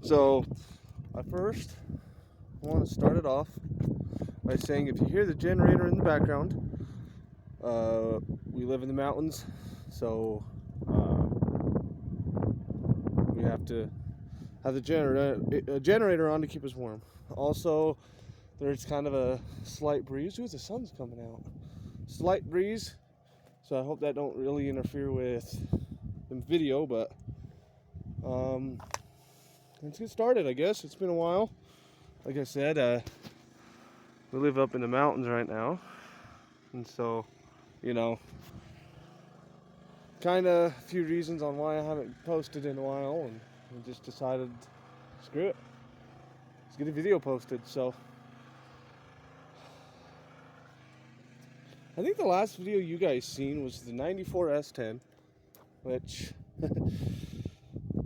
So I first want to start it off by saying if you hear the generator in the background, we live in the mountains, so we have to have the generator on to keep us warm. Also, there's kind of a slight breeze. Ooh, the sun's coming out. Slight breeze, so I hope that don't really interfere with the video, but let's get started, I guess. It's been a while. Like I said, we live up in the mountains right now, and so, kind of a few reasons on why I haven't posted in a while, and I just decided, screw it, let's get a video posted. So I think the last video you guys seen was the 94 S10, which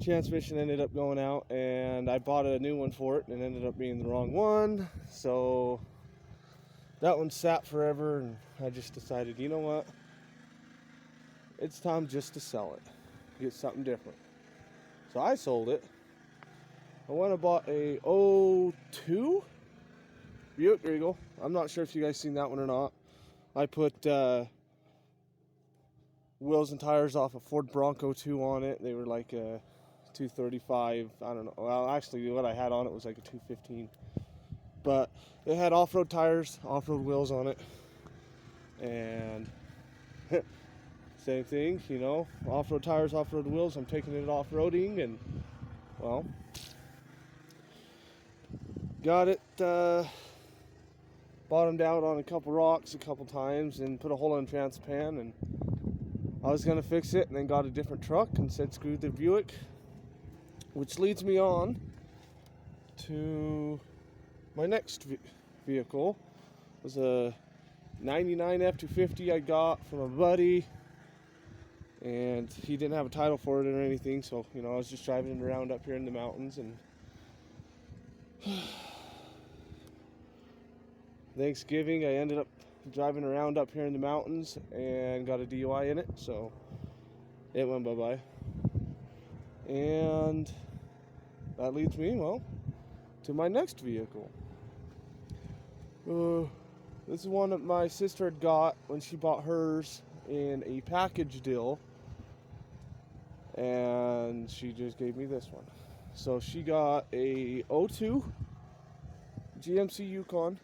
transmission ended up going out, and I bought a new one for it, and it ended up being the wrong one, so that one sat forever, and I just decided, you know what, it's time just to sell it, get something different. So I sold it. I went and bought a 02 Buick Regal. I'm not sure if you guys seen that one or not. I put wheels and tires off a Ford Bronco 2 on it. They were like a 235, I don't know. Well, actually, what I had on it was like a 215. But it had off-road tires, off-road wheels on it. And same thing, off-road tires, off-road wheels. I'm taking it off-roading, and, well, got it bottomed out on a couple rocks a couple times and put a hole in Transpan, and I was going to fix it, and then got a different truck and said screw the Buick, which leads me on to my next vehicle. It was a 99 F250 I got from a buddy, and he didn't have a title for it or anything, so I was just driving it around up here in the mountains, and Thanksgiving I ended up driving around up here in the mountains and got a DUI in it, so it went bye-bye. And that leads me, to my next vehicle. This is one that my sister had got when she bought hers in a package deal, and she just gave me this one. So she got a 02 GMC Yukon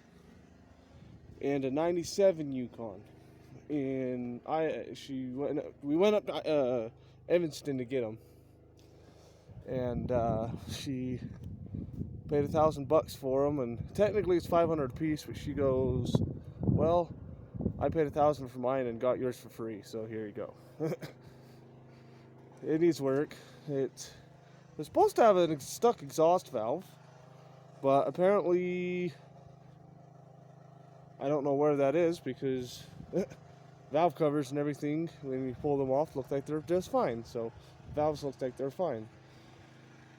and a 97 Yukon. And we went up to Evanston to get them, and she paid $1,000 for them, and technically it's $500 a piece, but she goes, well, I paid $1,000 for mine and got yours for free, so here you go. It needs work. It's supposed to have a stuck exhaust valve, but apparently I don't know where that is, because valve covers and everything, when you pull them off, look like they're just fine. So valves look like they're fine.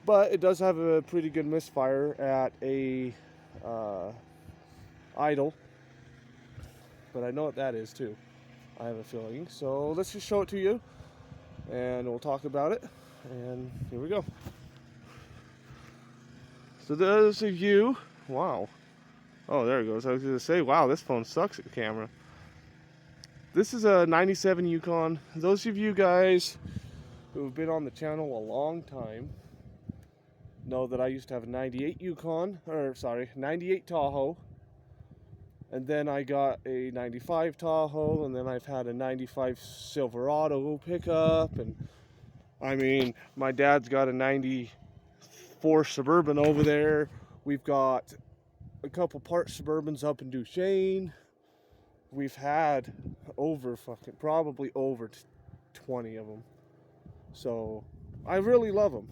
But it does have a pretty good misfire at a idle. But I know what that is too, I have a feeling. So let's just show it to you, and we'll talk about it. And here we go. So those of you, wow. Oh, there it goes. I was going to say, wow, this phone sucks at the camera. This is a 97 Yukon. Those of you guys who have been on the channel a long time know that I used to have a 98 98 Tahoe. And then I got a 95 Tahoe, and then I've had a 95 Silverado pickup. And I mean, my dad's got a 94 Suburban over there. We've got a couple part Suburbans up in Duchesne. We've had probably over 20 of them. So I really love them.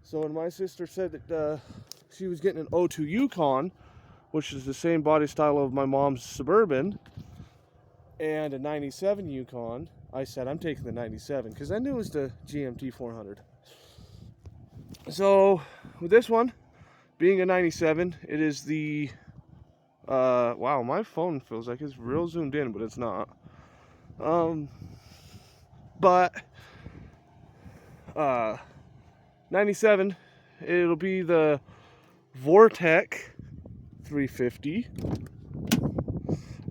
So when my sister said that she was getting an 02 Yukon, which is the same body style of my mom's Suburban, and a 97 Yukon, I said I'm taking the 97, because I knew it was the GMT 400. So with this one being a 97, it is the wow, my phone feels like it's real zoomed in, but it's not. But 97 it'll be the Vortec 350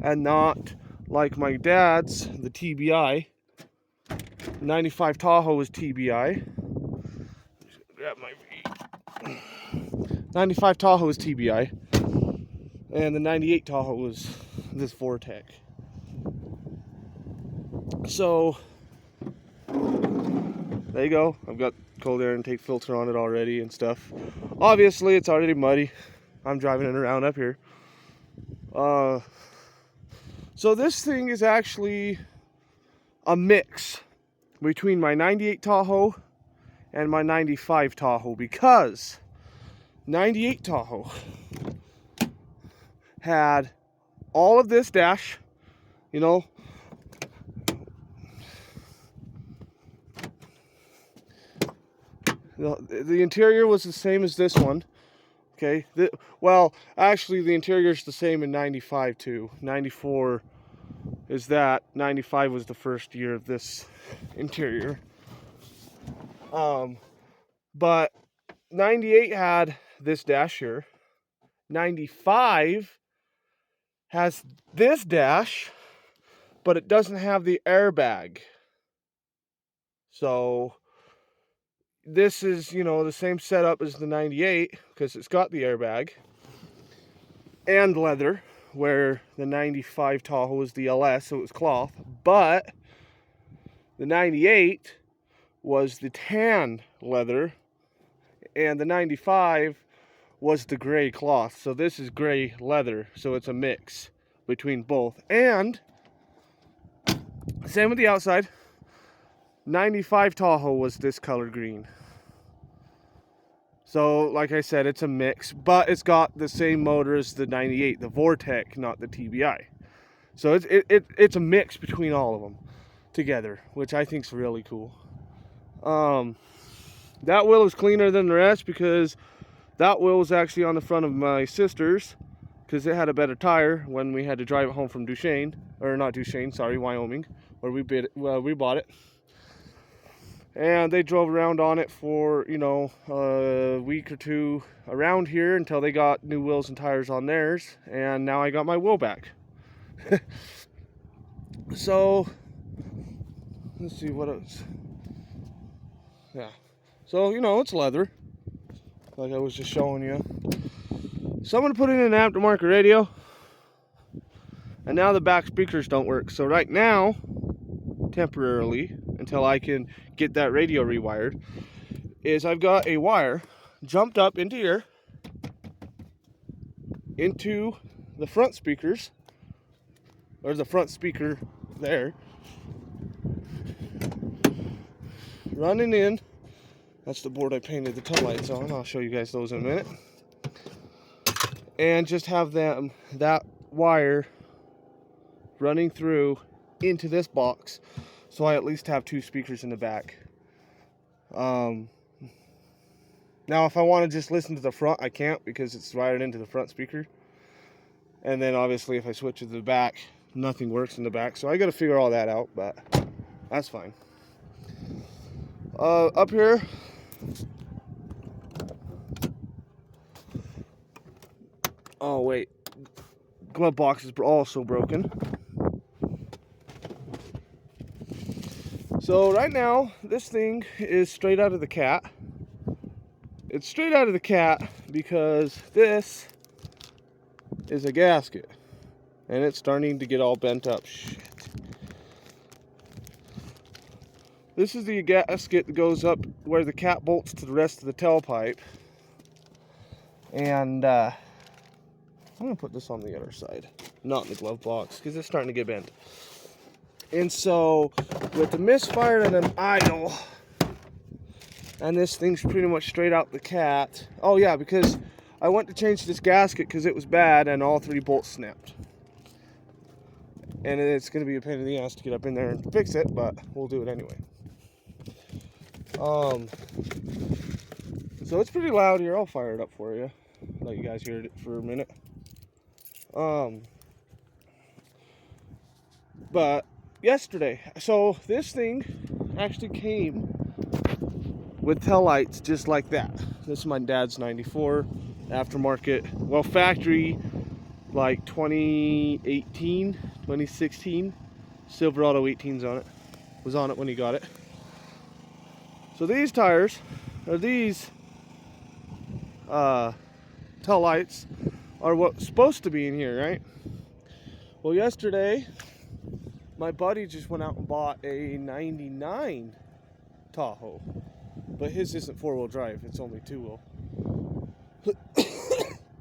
and not like my dad's, the TBI. 95 Tahoe was TBI. Grab my 95 Tahoe was TBI, and the 98 Tahoe was this Vortec. So there you go. I've got cold air intake filter on it already and stuff. Obviously, it's already muddy. I'm driving it around up here. So this thing is actually a mix between my 98 Tahoe and my 95 Tahoe, because 98 Tahoe had all of this dash, you know, the interior was the same as this one. Okay, well, actually the interior is the same in 95 too. 94 is that. 95 was the first year of this interior. But 98 had this dash here. 95 has this dash, but it doesn't have the airbag. So this is, you know, the same setup as the 98 because it's got the airbag and leather, where the 95 Tahoe was the LS, so it was cloth. But the 98 was the tan leather, and the 95 was the gray cloth. So this is gray leather, so it's a mix between both. And same with the outside. 95 Tahoe was this color green. So, like I said, it's a mix, but it's got the same motor as the 98, the Vortec, not the TBI. So it's a mix between all of them together, which I think is really cool. That wheel is cleaner than the rest because that wheel was actually on the front of my sister's, because it had a better tire when we had to drive it home from Duchesne, or not Duchesne, sorry, Wyoming, where we bought it. And they drove around on it for, you know, a week or two around here until they got new wheels and tires on theirs. And now I got my wheel back. So, let's see what else. Yeah. So, you know, it's leather, like I was just showing you. Someone put in an aftermarket radio, and now the back speakers don't work. So right now, temporarily, until I can get that radio rewired, is I've got a wire jumped up into here, into the front speakers, or the front speaker there, running in. That's the board I painted the tail lights on. I'll show you guys those in a minute. And just have that wire running through into this box, so I at least have two speakers in the back. Now if I want to just listen to the front, I can't, because it's wired into the front speaker. And then obviously if I switch to the back, nothing works in the back. So I got to figure all that out, but that's fine. Up here, oh wait, glove box is also broken. So right now, this thing is straight out of the cat. It's straight out of the cat because this is a gasket, and it's starting to get all bent up. Shit. This is the gasket that goes up where the cat bolts to the rest of the tailpipe. And I'm gonna put this on the other side, not in the glove box, because it's starting to get bent. And so, with the misfire and an idle, and this thing's pretty much straight out the cat. Oh yeah, because I went to change this gasket because it was bad and all three bolts snapped. And it's going to be a pain in the ass to get up in there and fix it, but we'll do it anyway. So it's pretty loud here. I'll fire it up for you. Let you guys hear it for a minute. But yesterday, so this thing actually came with tail lights just like that. This is my dad's 94 aftermarket. Well, factory like 2018, 2016. Silverado 18's on it. Was on it when he got it. So these tires, or these tail lights, are what's supposed to be in here, right? Well, yesterday, my buddy just went out and bought a 99 Tahoe. But his isn't four-wheel drive, it's only two-wheel.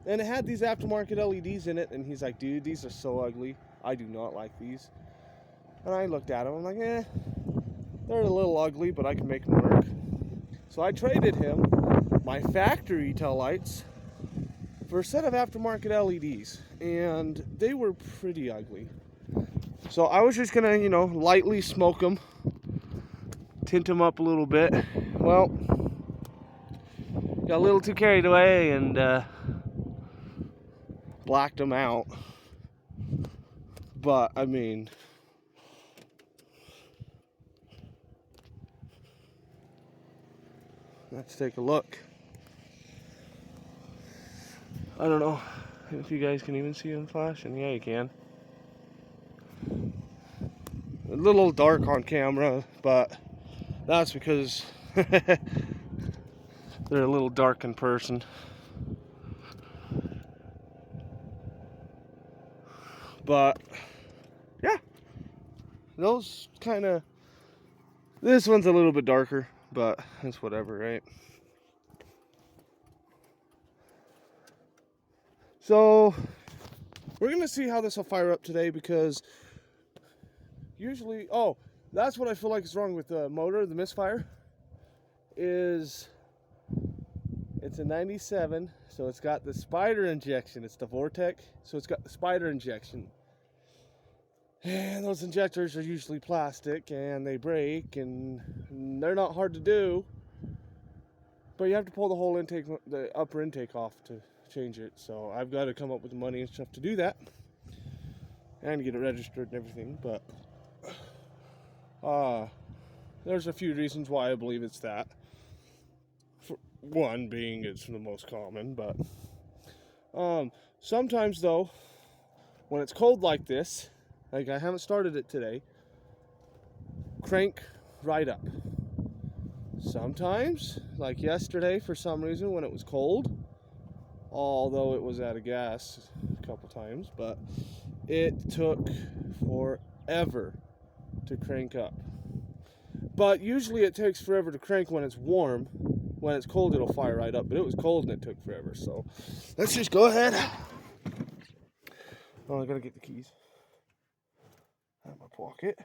And it had these aftermarket LEDs in it, and he's like, dude, these are so ugly. I do not like these. And I looked at them, I'm like, they're a little ugly, but I can make them work. So I traded him my factory tail lights for a set of aftermarket LEDs, and they were pretty ugly. So I was just gonna, lightly smoke them, tint them up a little bit. Well, got a little too carried away and blacked them out. But I mean, let's take a look. I don't know if you guys can even see them flashing. Yeah, you can. A little dark on camera, but that's because they're a little dark in person. But yeah, those kind of, this one's a little bit darker, but it's whatever, right? So we're gonna see how this will fire up today, because usually, that's what I feel like is wrong with the motor, the misfire, is it's a 97, so it's got the spider injection. It's the Vortec, so it's got the spider injection. And those injectors are usually plastic, and they break, and they're not hard to do. But you have to pull the whole intake, the upper intake off to change it. So I've got to come up with the money and stuff to do that, and get it registered and everything. But there's a few reasons why I believe it's that. For one being it's the most common, but sometimes though, when it's cold like this, like I haven't started it today, crank right up. Sometimes, like yesterday, for some reason when it was cold, although it was out of gas a couple times, but it took forever to crank up. But usually it takes forever to crank when it's warm. When it's cold, it'll fire right up, but it was cold and it took forever. So let's just go ahead. Oh, I gotta get the keys out of my pocket.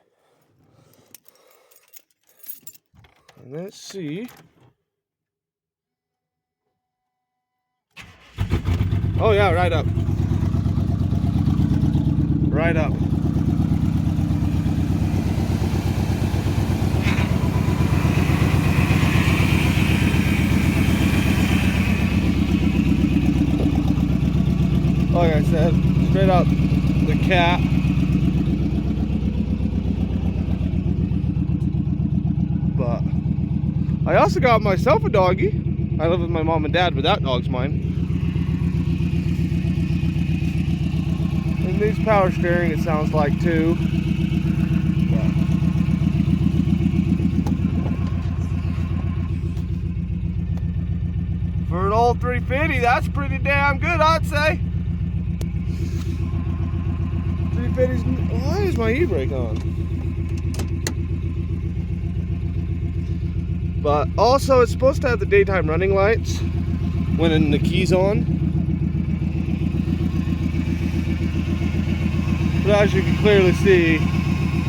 And let's see. Oh yeah, right up. Right up. Like I said, straight up the cat. But I also got myself a doggy. I live with my mom and dad, but that dog's mine. And these power steering, it sounds like too. But for an old 350, that's pretty damn good, I'd say. 350's, why is my e-brake on? But also, it's supposed to have the daytime running lights when the key's on. But as you can clearly see,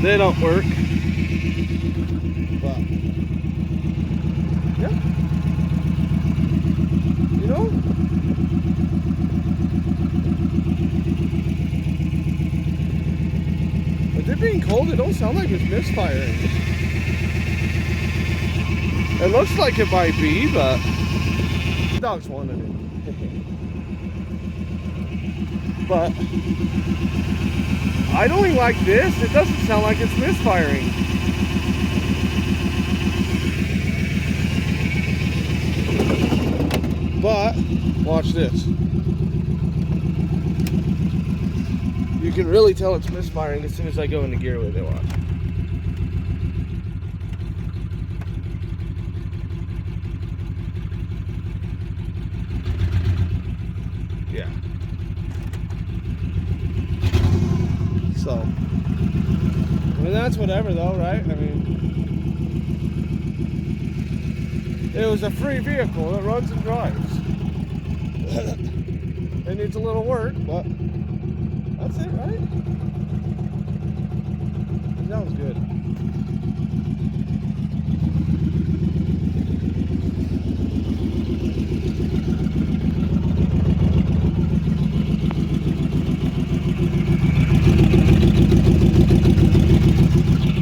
they don't work. But yeah, with it being cold, it don't sound like it's misfiring. It looks like it might be, but the dogs wanted it. But I don't even like this. It doesn't sound like it's misfiring. But watch this. You can really tell it's misfiring as soon as I go into gear with it. Watch. Yeah. So, I mean, that's whatever though, right? I mean, it was a free vehicle that runs and drives. It needs a little work, but that's it, right? That was good.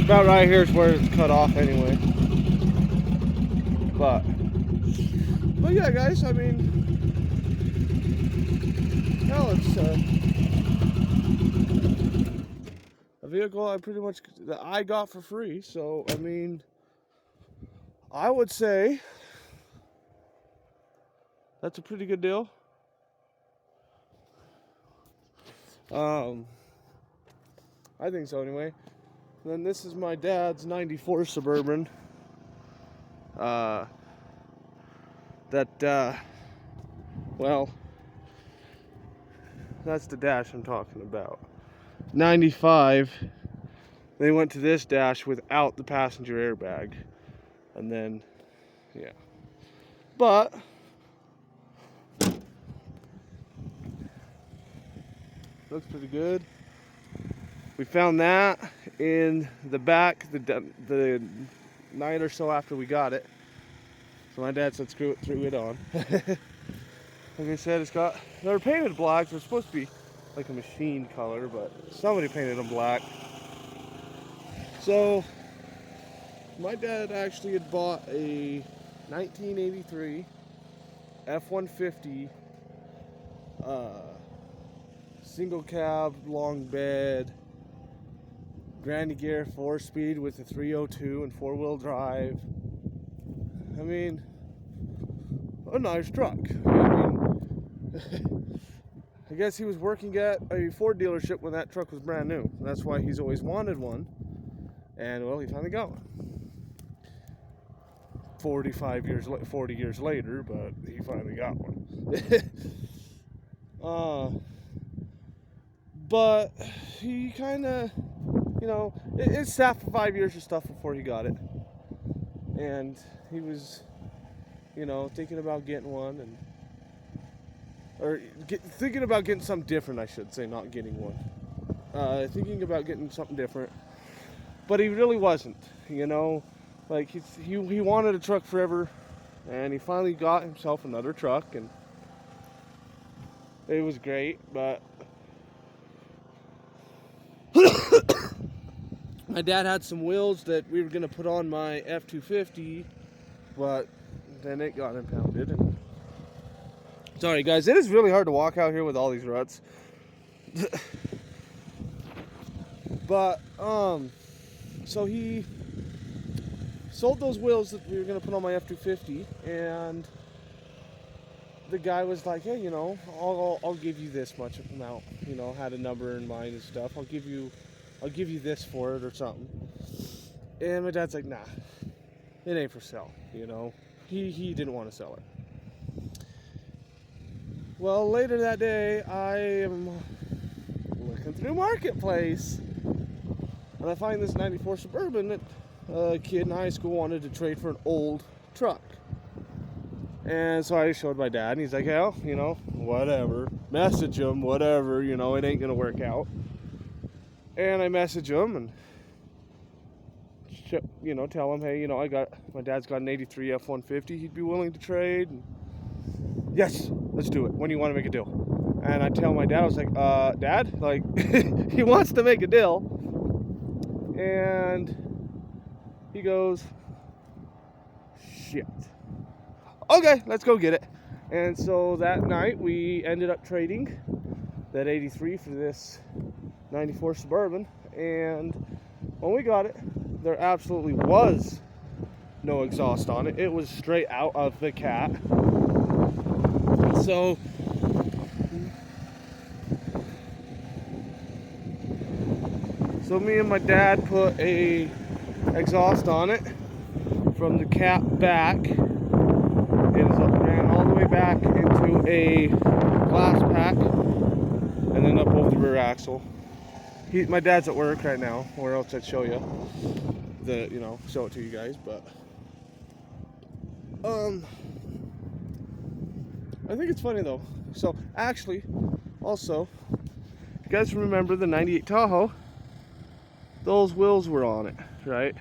About right here is where it's cut off anyway. But yeah, guys, I mean, hell, it's a vehicle that I got for free. So, I mean, I would say that's a pretty good deal. I think so anyway. And then this is my dad's 94 Suburban. Well, that's the dash I'm talking about. 95, they went to this dash without the passenger airbag. And then, yeah. But looks pretty good. We found that in the back the night or so after we got it. So my dad said screw it, threw it on. Like I said, they're painted black. They're supposed to be like a machine color, but somebody painted them black. So my dad actually had bought a 1983 F-150 single cab, long bed, Granny Gear 4-speed with a 302 and 4-wheel drive. I mean, a nice truck. I mean, I guess he was working at a Ford dealership when that truck was brand new. That's why he's always wanted one. And well, he finally got one. 40 years later, but he finally got one. But he kind of, you know, it sat for 5 years or stuff before he got it. And he was, you know, thinking about getting one, thinking about getting something different, I should say, not getting one. Thinking about getting something different. But he really wasn't, you know. Like, he wanted a truck forever, and he finally got himself another truck, and it was great, but my dad had some wheels that we were going to put on my F-250, but then it got impounded. And sorry, guys, it is really hard to walk out here with all these ruts. But, so he sold those wheels that we were going to put on my F-250, and the guy was like, hey, you know, I'll give you this much amount, you know, had a number in mind and stuff. I'll give you this for it or something. And my dad's like, nah, it ain't for sale, you know. He didn't want to sell it. Well, later that day, I am looking through Marketplace, and I find this 94 Suburban that a kid in high school wanted to trade for an old truck. And so I showed my dad, and he's like, hell, you know, whatever. Message him, whatever, you know, it ain't going to work out. And I message him and, you know, tell him, hey, you know, my dad's got an 83 F-150 he'd be willing to trade. And, yes, let's do it. When do you want to make a deal? And I tell my dad, I was like, Dad, like, he wants to make a deal. And he goes, shit. Okay, let's go get it. And so that night we ended up trading that 83 for this 94 Suburban. And when we got it, there absolutely was no exhaust on it. It was straight out of the Cat. So me and my dad put a exhaust on it from the cap back. It ran all the way back into a glass pack and then up over the rear axle. My dad's at work right now, or else I'd show you show it to you guys. But I think it's funny though. So actually, also, if you guys remember the '98 Tahoe, those wheels were on it, right?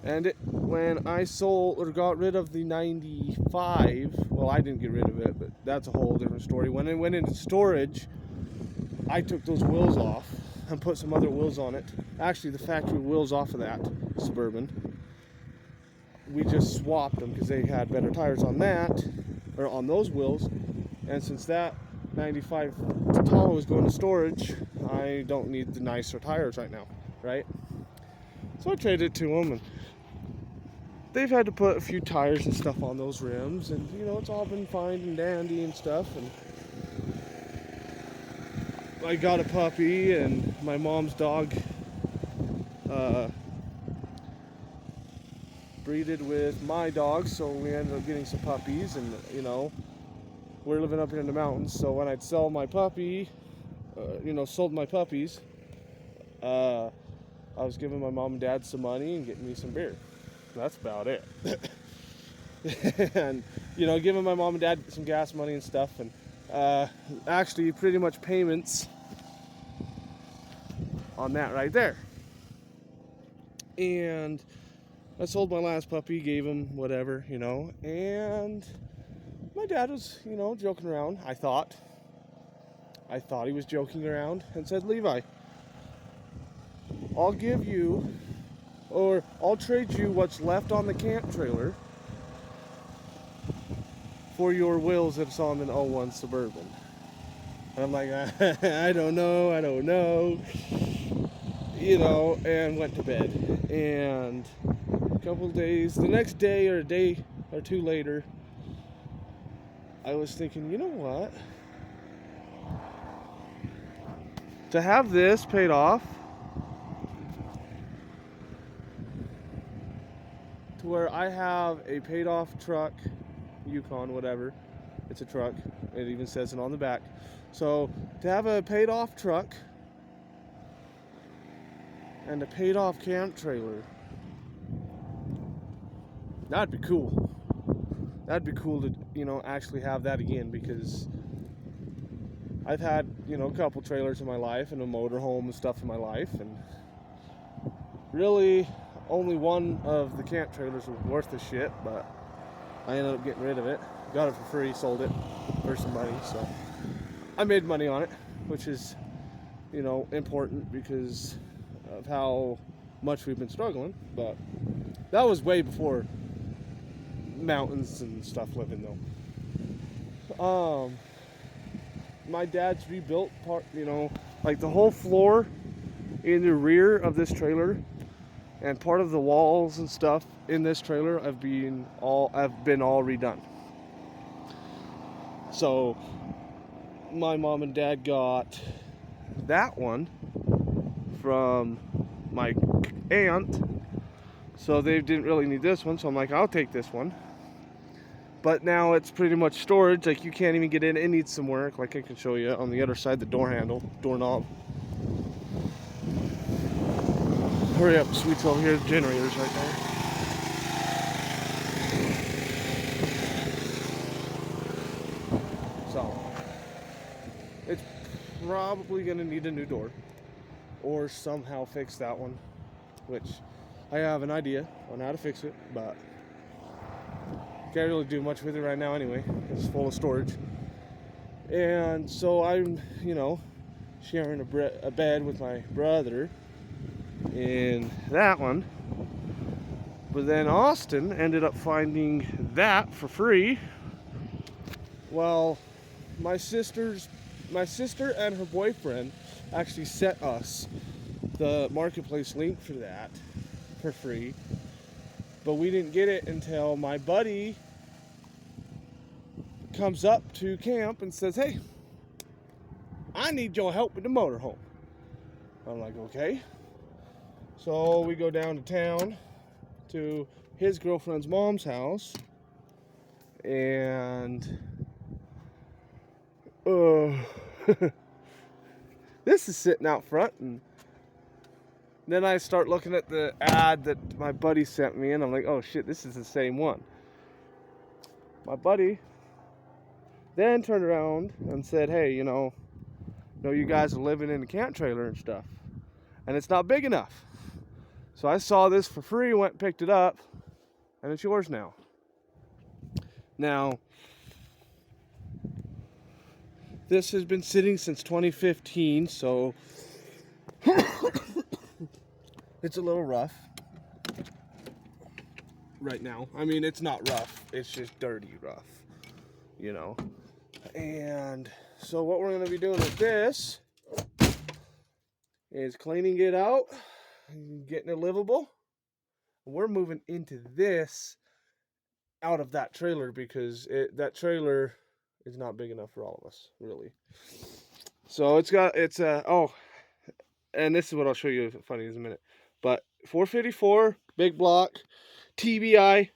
And when I sold or got rid of the '95, well, I didn't get rid of it, but that's a whole different story. When it went into storage, I took those wheels off and put some other wheels on it. Actually, the factory wheels off of that Suburban. We just swapped them because they had better tires on that, or on those wheels. And since that '95 Tahoe is going to storage, I don't need the nicer tires right now, right? So I traded it to them, and they've had to put a few tires and stuff on those rims, and it's all been fine and dandy and stuff. And I got a puppy, and my mom's dog breeded with my dog, so we ended up getting some puppies. And we're living up here in the mountains, so when I'd sell my puppy, sold my puppies, I was giving my mom and dad some money and getting me some beer. That's about it. And giving my mom and dad some gas money and stuff, and actually pretty much payments on that right there. And I sold my last puppy, gave him whatever, and my dad was, joking around. I thought he was joking around, and said, "Levi, I'll give you, or I'll trade you what's left on the camp trailer for your wheels that's on an '01 Suburban." And I'm like, I don't know, and went to bed. And a couple of days, the next day or a day or two later, I was thinking, you know what? To have this paid off, to where I have a paid off truck, Yukon, whatever, it's a truck, it even says it on the back. So to have a paid off truck and a paid off camp trailer, that'd be cool. That'd be cool to, actually have that again, because I've had, a couple trailers in my life and a motorhome and stuff in my life, and really only one of the camp trailers was worth the shit, but I ended up getting rid of it. Got it for free, sold it for some money, so I made money on it, which is, important because of how much we've been struggling. But that was way before mountains and stuff living though. My dad's rebuilt part, like the whole floor in the rear of this trailer and part of the walls and stuff in this trailer have been all redone. So my mom and dad got that one from my aunt, so they didn't really need this one, so I'm like, I'll take this one. But now it's pretty much storage, like you can't even get in. It needs some work, like I can show you on the other side, the doorknob. Hurry up, sweets, over here, the generator's right there. So it's probably gonna need a new door, or somehow fix that one, which I have an idea on how to fix it, but can't really do much with it right now anyway. It's full of storage. And so I'm, sharing a bed with my brother in that one. But then Austin ended up finding that for free. Well, my sister and her boyfriend actually sent us the marketplace link for that for free. But we didn't get it until my buddy comes up to camp and says, hey, I need your help with the motorhome. I'm like, okay. So we go down to town to his girlfriend's mom's house, and this is sitting out front, and then I start looking at the ad that my buddy sent me, and I'm like, oh shit, this is the same one. My buddy then turned around and said, hey, you know you guys are living in a camp trailer and stuff, and it's not big enough. So I saw this for free, went and picked it up, and it's yours now. Now, this has been sitting since 2015, so it's a little rough right now. I mean, it's not rough, it's just dirty rough, you know. And so what we're going to be doing with this is cleaning it out, getting it livable. We're moving into this out of that trailer because that trailer is not big enough for all of us, really. So and this is what I'll show you funny in a minute. But 454 big block TBI.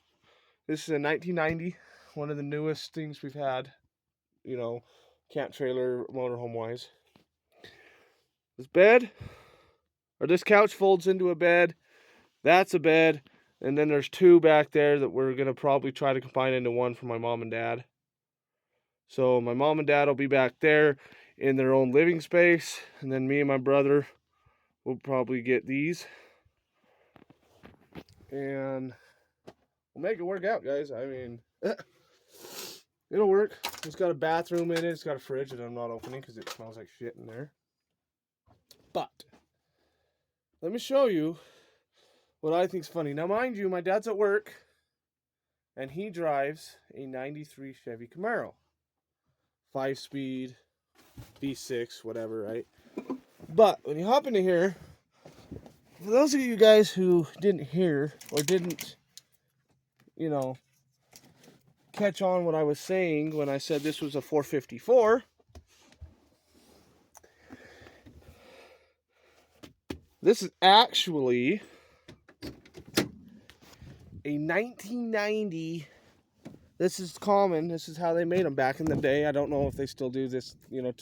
This is a 1990, one of the newest things we've had, you know, camp trailer motorhome wise. This bed, or this couch, folds into a bed. That's a bed, and then there's two back there that we're gonna probably try to combine into one for my mom and dad. So my mom and dad will be back there in their own living space, and then me and my brother will probably get these, and we'll make it work out, guys. I mean, it'll work. It's got a bathroom in it. It's got a fridge that I'm not opening because it smells like shit in there. But let me show you what I think's funny. Now, mind you, my dad's at work, and he drives a 93 Chevy Camaro. 5-speed, V6, whatever, right? But when you hop into here, for those of you guys who didn't hear or didn't, you know, catch on what I was saying when I said this was a 454, this is actually a 1990. This is common. This is how they made them back in the day. I don't know if they still do this, you know,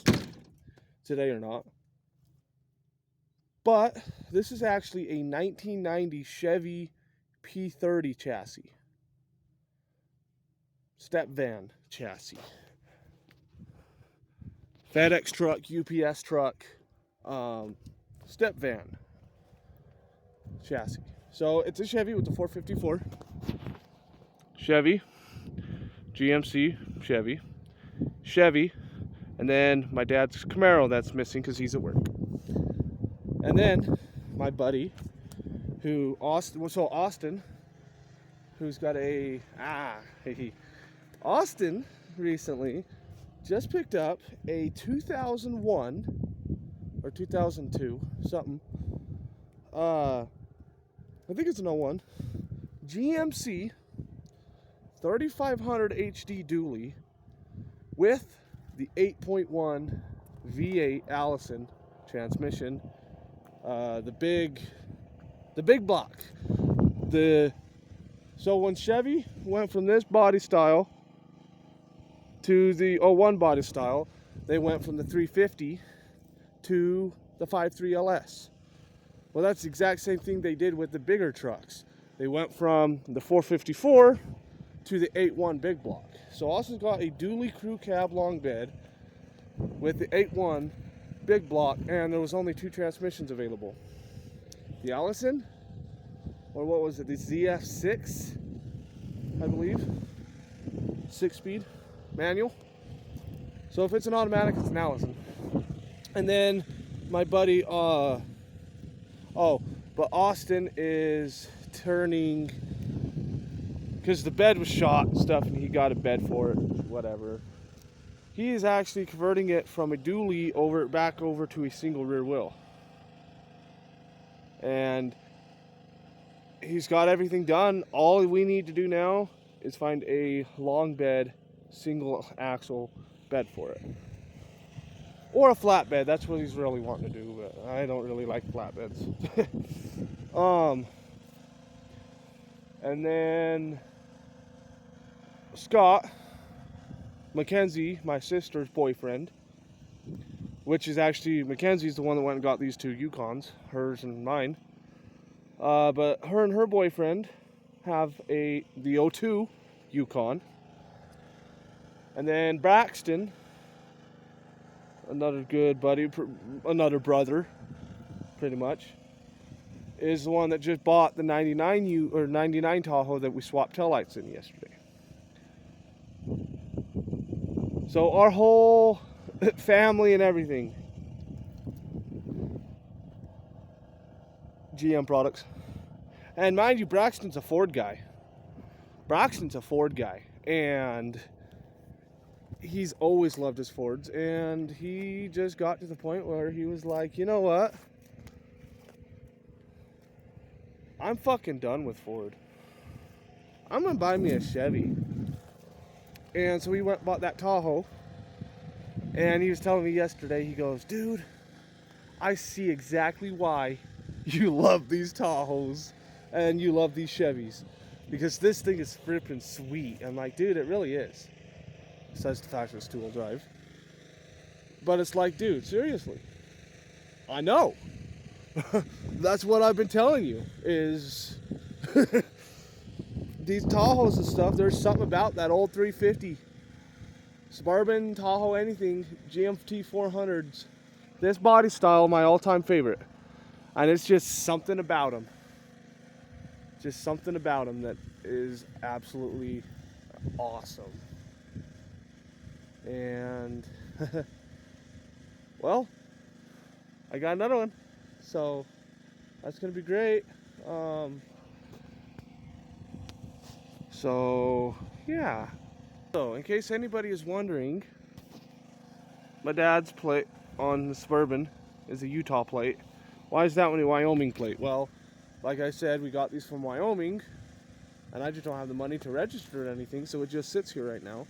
today or not. But this is actually a 1990 Chevy P30 chassis. Step van chassis. FedEx truck, UPS truck, step van chassis. So it's a Chevy with the 454. Chevy, GMC, Chevy, and then my dad's Camaro that's missing because he's at work. And then my buddy, Austin, who's got Austin recently just picked up a 2001 or 2002 something. I think it's an 01 GMC 3500 HD dually with the 8.1 V8 Allison transmission. The big block. So when Chevy went from this body style to the 01 body style, they went from the 350 to the 53 LS. Well, that's the exact same thing they did with the bigger trucks. They went from the 454 to the 8.1 big block. So Austin's got a dually crew cab long bed with the 8.1 big block, and there was only two transmissions available. The Allison, or what was it, the ZF6, I believe, 6-speed manual. So if it's an automatic, it's an Allison. And then my buddy, but Austin is turning, because the bed was shot and stuff, and he got a bed for it, whatever. He is actually converting it from a dually back over to a single rear wheel. And he's got everything done. All we need to do now is find a long bed single axle bed for it. Or a flatbed, that's what he's really wanting to do, but I don't really like flatbeds. And then Scott, Mackenzie, my sister's boyfriend, which is actually, Mackenzie's the one that went and got these two Yukons, hers and mine. But her and her boyfriend have the O2 Yukon. And then Braxton, another good buddy, another brother, pretty much, is the one that just bought the 99 Tahoe that we swapped taillights in yesterday. So our whole family and everything, GM products. And mind you, Braxton's a Ford guy. And he's always loved his Fords, and he just got to the point where he was like, you know what? I'm fucking done with Ford. I'm gonna buy me a Chevy. And so he went and bought that Tahoe. And he was telling me yesterday, he goes, dude, I see exactly why you love these Tahoes and you love these Chevys. Because this thing is frippin' sweet. I'm like, dude, it really is. Besides the fact that it's two-wheel drive. But it's like, dude, seriously. I know. That's what I've been telling you, is these Tahoes and stuff, there's something about that old 350. Suburban, Tahoe, anything, GMT 400s. This body style, my all-time favorite. And it's just something about them. Just something about them that is absolutely awesome. And, well, I got another one. So, that's going to be great. So, yeah. So, in case anybody is wondering, my dad's plate on the Suburban is a Utah plate. Why is that one a Wyoming plate? Well, like I said, we got these from Wyoming, and I just don't have the money to register or anything, so it just sits here right now.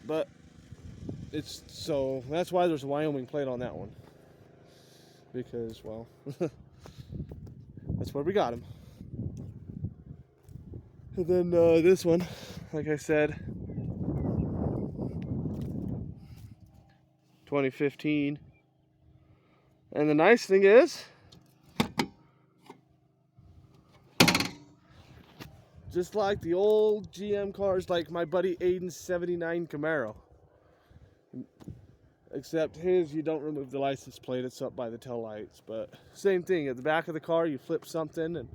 But it's, so that's why there's a Wyoming plate on that one. Because, well, that's where we got them. And then this one, like I said, 2015. And the nice thing is, just like the old GM cars, like my buddy Aiden's 79 Camaro. Except his, you don't remove the license plate, it's up by the tail lights. But same thing, at the back of the car, you flip something, and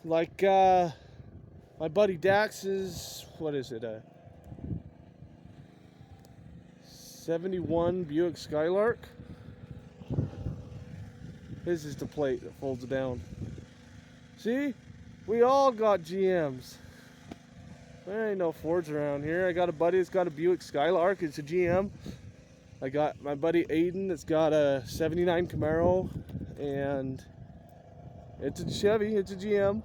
like my buddy Dax's, what is it, 71 Buick Skylark. His is the plate that folds down. See, we all got GMs. There ain't no Fords around here. I got a buddy that's got a Buick Skylark. It's a GM. I got my buddy Aiden that's got a 79 Camaro, and it's a Chevy. It's a GM.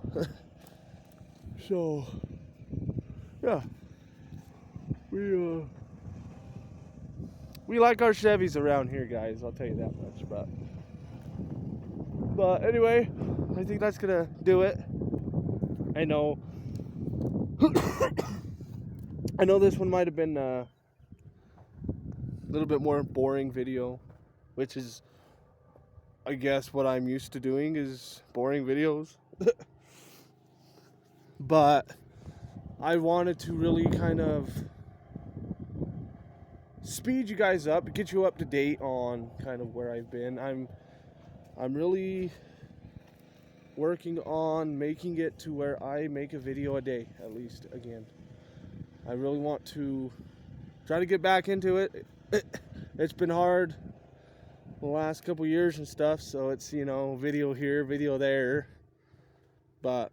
So, yeah, we like our Chevys around here, guys. I'll tell you that much. But anyway, I think that's gonna do it. I know. I know this one might have been a little bit more boring video, which is, I guess, what I'm used to doing is boring videos. But I wanted to really kind of speed you guys up, get you up to date on kind of where I've been. I'm really working on making it to where I make a video a day, at least, again. I really want to try to get back into it. It's been hard the last couple years and stuff, so it's, you know, video here, video there. But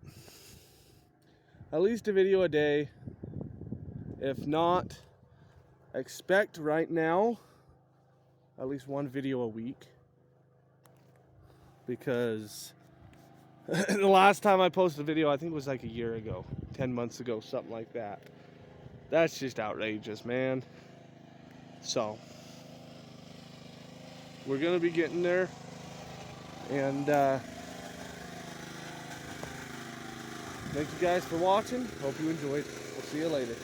at least a video a day. If not, expect right now at least one video a week. Because the last time I posted a video, I think it was like a year ago. 10 months ago, something like that. That's just outrageous, man. So we're gonna be getting there, and thank you guys for watching. Hope you enjoyed. We'll see you later.